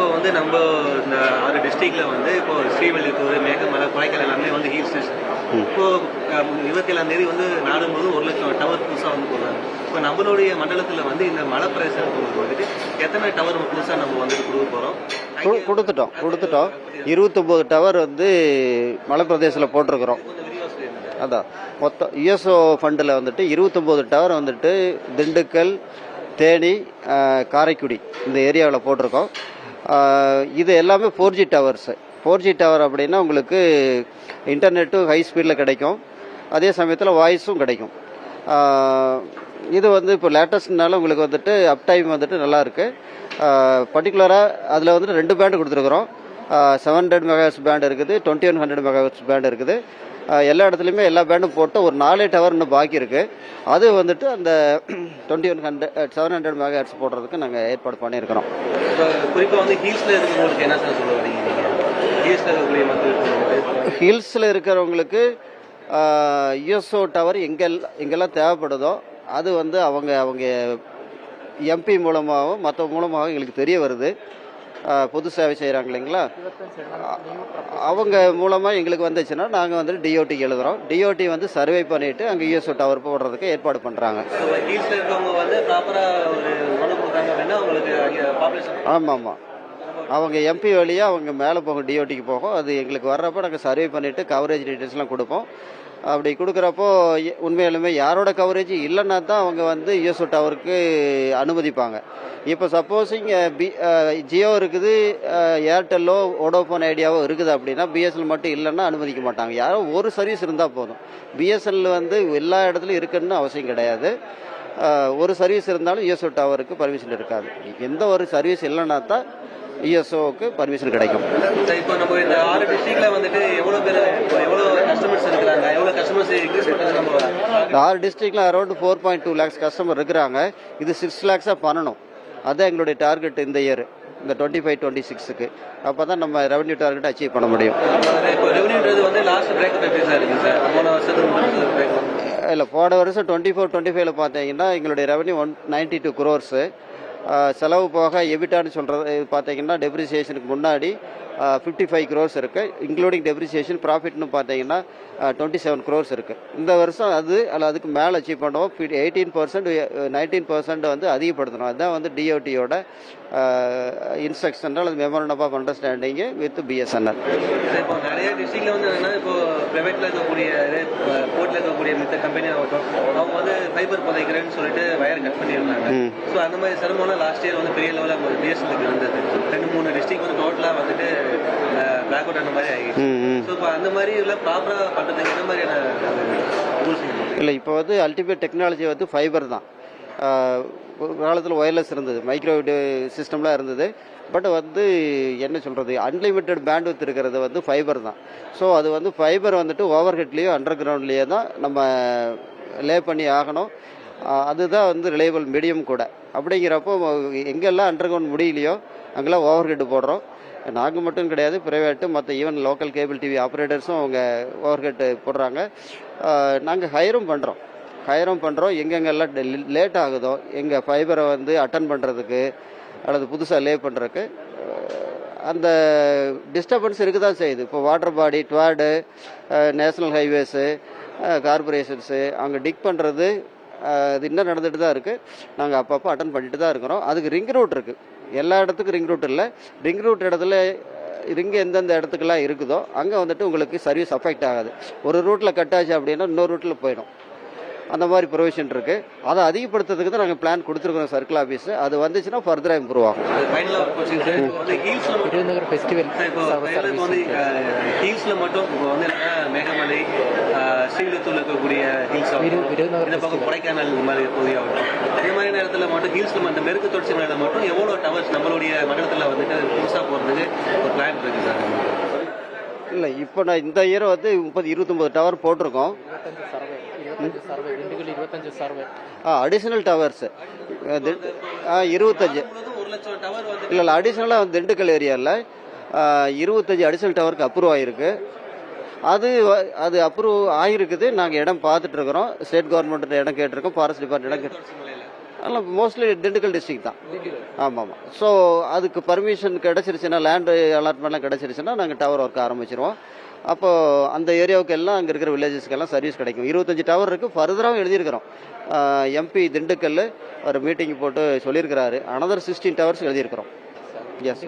இப்போ வந்து நம்ம இந்த 6 டிஸ்ட்ரிக்ட்ல வந்து இப்போ ஸ்ரீவில்லிபுத்தூர், மேகமலை, கொடைக்கானல் எல்லாமே வந்து ஹில் ஸ்டேஷன். இப்போ 27ஆம் தேதி வந்து நாடு முழுவதும் 1 லட்சம் டவர் புதுசாக வந்து போடுறாங்க. இப்போ நம்மளுடைய மண்டலத்தில் வந்து இந்த மலை பிரதேசத்துக்கு வந்துட்டு எத்தனை டவர் புதுசாக நம்ம வந்துட்டு கொடுக்க போகிறோம்? கொடுத்துட்டோம் 29 டவர் வந்து மலை பிரதேசத்தில் போட்டிருக்கிறோம். அதான் மொத்தம் யுஎஸ்ஓ ஃபண்டில் வந்துட்டு 29 டவர் வந்துட்டு திண்டுக்கல், தேனி, காரைக்குடி இந்த ஏரியாவில் போட்டிருக்கோம். இது எல்லாமே 4G டவர்ஸு. 4G டவர் அப்படின்னா உங்களுக்கு இன்டர்நெட்டும் ஹை ஸ்பீடில் கிடைக்கும், அதே சமயத்தில் வாய்ஸும் கிடைக்கும். இது வந்து இப்போ லேட்டஸ்ட்னால உங்களுக்கு வந்துட்டு அப் டைம் வந்துட்டு நல்லாயிருக்கு. பர்டிகுலராக அதில் வந்துட்டு 2 பேண்டு கொடுத்துருக்குறோம். 700 மெகாஹெர்ட்ஸ் பேண்ட் இருக்குது, 2100 மெகாஹெர்ட்ஸ் பேண்ட் இருக்குது. எல்லா இடத்துலையுமே எல்லா பேண்டும் போட்டு ஒரு 4 டவர் இன்னும் பாக்கி இருக்குது. அது வந்துட்டு அந்த 700 மெகாஹெர்ட்ஸ் போடுறதுக்கு நாங்கள் ஏற்பாடு பண்ணியிருக்கிறோம். குறிப்பாக வந்து ஹில்ஸில் இருக்கிறவங்களுக்கு என்ன சார் சொல்ல வரீங்க? ஹில்ஸில் இருக்கிறவங்களுக்கு யுஎஸ்ஓ டவர் எங்கெல்லாம் தேவைப்படுதோ அது வந்து அவங்க எம்பி மூலமாகவும் மற்ற மூலமாகவும் எங்களுக்கு தெரிய வருது. பொது சேவை செய்கிறாங்க இல்லைங்களா, அவங்க மூலமாக எங்களுக்கு வந்துச்சுன்னா நாங்கள் வந்துட்டு டிஓடிக்கு எழுதுகிறோம். டிஓடி வந்து சர்வே பண்ணிவிட்டு அங்கே யுஎஸ்ஓ டவர் போடுறதுக்கு ஏற்பாடு பண்ணுறாங்க. ஆமாம், அவங்க எம்பி வழியாக அவங்க மேலே போகும், டிஓடிக்கு போகும். அது எங்களுக்கு வர்றப்போ நாங்கள் சர்வே பண்ணிவிட்டு கவரேஜ் டீட்டெயில்ஸ்லாம் கொடுப்போம். அப்படி கொடுக்குறப்போ உண்மையிலுமே யாரோட கவரேஜ் இல்லைன்னா தான் அவங்க வந்து யுஎஸ்ஓ டவருக்கு அனுமதிப்பாங்க. இப்போ சப்போஸ் இங்கே ஜியோ இருக்குது, ஏர்டெல்லோ வோடோஃபோன் ஐடியாவோ இருக்குது அப்படின்னா பிஎஸ்என்எல் மட்டும் இல்லைன்னா அனுமதிக்க மாட்டாங்க. யாரோ ஒரு சர்வீஸ் இருந்தால் போதும். பிஎஸ்என்எல் வந்து எல்லா இடத்துலையும் இருக்குன்னு அவசியம் கிடையாது. ஒரு சர்வீஸ் இருந்தாலும் யுஎஸ்ஓ டவருக்கு பர்மிஷன் இருக்காது. எந்த ஒரு சர்வீஸ் இல்லைன்னா தான் யுஎஸ்ஓக்கு பர்மிஷன் கிடைக்கும். இப்போ நம்ம இந்த 6 டிஸ்ட்ரிக்ட்ல வந்துட்டு எவ்வளோ கஸ்டமர்ஸ் இருக்கிறாங்க, எவ்வளோ கஸ்டமர்ஸ் இன்க்ரீஸ் பண்ணுறது? நம்ம இந்த 6 டிஸ்ட்ரிக்ட்ல அரௌண்ட் 4.2 லேக்ஸ் கஸ்டமர் இருக்கிறாங்க. இது 6 லேக்ஸாக பண்ணணும். அதுதான் எங்களுடைய டார்கெட் இந்த இயர், இந்த 25-26க்கு. அப்போ தான் நம்ம ரெவன்யூ டார்கெட் அச்சீவ் பண்ண முடியும். இப்போ ரெவன்யூன்றது வந்து லாஸ்ட் பிரேக்கப் எப்படி சார் இருக்குது சார்? போன வருஷத்துக்கு இல்லை, போன வருஷம் 24-25 பார்த்தீங்கன்னா எங்களுடைய ரெவன்யூ 192 crores. செலவு போக எபிட்டான்னு சொல்கிறது பார்த்தீங்கன்னா டெப்ரிசியேஷனுக்கு முன்னாடி 55 crores இருக்குது. இன்க்ளூடிங் டெப்ரிசியேஷன் ப்ராஃபிட்னு பார்த்தீங்கன்னா 27 crores இருக்குது. இந்த வருஷம் அதுக்கு மேலே அச்சீவ் பண்ணுவோம். 18% 19% வந்து அதிகப்படுத்தணும். அதுதான் வந்து டிஓடியோட இன்ஸ்ட்ரக்ஷன் அல்லது memorandum of understanding with BSNL. இப்போ நிறைய டிஸ்ட்ரிக்ட்ல வந்து என்னன்னா, இப்போ ப்ரைவேட்டில் இருக்கக்கூடிய போர்ட்டில் இருக்கக்கூடிய மித்த கம்பெனி ஆகட்டும், அவங்க வந்து ஃபைபர் புதைக்கிறேன்னு சொல்லிட்டு வயர் கட் பண்ணியிருந்தாங்க. ஸோ அந்த மாதிரி சிரமம்லாம் லாஸ்ட் இயர் வந்து பெரிய லெவலில் பிஎஸ்என்எலுக்கு இருந்தது. 2-3 டிஸ்ட்ரிக்ட் வந்து டோட்டலாக வந்துட்டு பேக் அவுட் அந்த மாதிரி ஆகிடுச்சு. ஸோ இப்போ அந்த மாதிரி இதில் ப்ராப்பராக பண்ணுறதுக்கு என்ன மாதிரியான ரூல்ஸ்? இல்லை, இப்போ வந்து அல்டிமேட் டெக்னாலஜி வந்து ஃபைபர் தான். ஒரு காலத்தில் ஒயர்லெஸ் இருந்தது, மைக்ரோவேவ் சிஸ்டம்லாம் இருந்தது. பட் வந்து என்ன சொல்கிறது, அன்லிமிட்டெட் பேண்ட்வித் இருக்கிறது வந்து ஃபைபர் தான். ஸோ அது வந்து ஃபைபர் வந்துட்டு ஓவர் ஹெட்லேயோ அண்டர் கிரவுண்ட்லேயோ தான் நம்ம லே பண்ணி ஆகணும். அதுதான் வந்து ரிலையபிள் மீடியம் கூட. அப்படிங்கிறப்போ எங்கெல்லாம் அண்டர் கிரவுண்ட் முடியலையோ அங்கெல்லாம் ஓவர் ஹெட் போடுறோம். நாங்கள் மட்டும் கிடையாது, ப்ரைவேட்டு மற்ற ஈவன் லோக்கல் கேபிள் டிவி ஆப்ரேட்டர்ஸும் அவங்க ஓவர் ஹெட் போடுறாங்க. நாங்கள் ஹைரும் பண்ணுறோம். எங்கெங்கெல்லாம் லேட் ஆகுதோ எங்கள் ஃபைபரை வந்து அட்டன் பண்ணுறதுக்கு அல்லது புதுசாக லே பண்ணுறதுக்கு அந்த டிஸ்டர்பன்ஸ் இருக்க தான் செய்யுது. இப்போ வாட்டர் பாடி, ட்வாடு, நேஷ்னல் ஹைவேஸு, கார்பரேஷன்ஸு அங்கே டிக் பண்ணுறது அது இன்னும் நடந்துகிட்டு தான் இருக்குது. நாங்கள் அப்பப்போ அட்டன் பண்ணிட்டு தான் இருக்கிறோம். அதுக்கு ரிங் ரூட் இருக்குது. எல்லா இடத்துக்கும் ரிங் ரூட் இல்லை. ரிங் ரூட் இடத்துல ரிங்கு எந்தெந்த இடத்துக்கெல்லாம் இருக்குதோ அங்கே வந்துட்டு உங்களுக்கு சர்வீஸ் அஃபெக்ட் ஆகாது. ஒரு ரூட்டில் கட் ஆச்சு அப்படின்னா இன்னொரு ரூட்டில் போயிடும். அந்த மாதிரி ப்ரொவிஷன் இருக்குது. அதை அதிகப்படுத்துறதுக்கு தான் நாங்கள் பிளான் கொடுத்துருக்குறோம் சர்க்கிள் ஆஃபீஸ். அது வந்துச்சுன்னா ஃபர்தராக இம்ப்ரூவ் ஆகும். மட்டும் இப்போ வந்து மேகமலை, ஸ்ரீவில்லிபுத்தூர்ல இருக்கக்கூடிய ஹில்ஸ் இந்த பக்கம் கொடைக்கானல் மாதிரி பகுதியாகட்டும், அதே மாதிரி நேரத்தில் மட்டும் ஹில்ஸில் அந்த மேற்கு தொடர்ச்சி மலையில் மட்டும் எவ்வளோ டவர்ஸ் நம்மளுடைய மண்டலத்தில் வந்துட்டு புதுசாக போகிறதுக்கு ஒரு பிளான் இருக்குது சார்? இல்லை, இப்போ நான் இந்த இயர் வந்து 29 டவர் போட்டிருக்கோம். Additional towers 25. இல்லை, அடிஷனலாக வந்து திண்டுக்கல் ஏரியாவில் 25 அடிஷனல் டவருக்கு அப்ரூவ் ஆகிருக்கு. அது அப்ரூவ் ஆகிருக்குது. நாங்கள் இடம் பார்த்துட்டு இருக்கிறோம். ஸ்டேட் கவர்மெண்ட் இடம் கேட்டிருக்கோம், ஃபாரஸ்ட் டிபார்ட்மெண்ட் இடம் அதெல்லாம் மோஸ்ட்லி திண்டுக்கல் டிஸ்ட்ரிக்ட் தான். ஆமாம் ஆமாம். ஸோ அதுக்கு பர்மிஷன் கிடச்சிருச்சுன்னா, லேண்டு அலாட்மெண்ட்லாம் கிடச்சிருச்சுன்னா நாங்கள் டவர் ஒர்க் ஆரம்பிச்சிருவோம். அப்போது அந்த ஏரியாவுக்கு எல்லாம் அங்கே இருக்கிற வில்லேஜஸ்க்கெல்லாம் சர்வீஸ் கிடைக்கும். 25 டவர் இருக்குது. ஃபர்தராகவும் எழுதியிருக்கிறோம். எம்பி திண்டுக்கல் ஒரு மீட்டிங் போட்டு சொல்லியிருக்கிறாரு. அனதர் 16 டவர்ஸ் எழுதியிருக்கிறோம். எஸ்.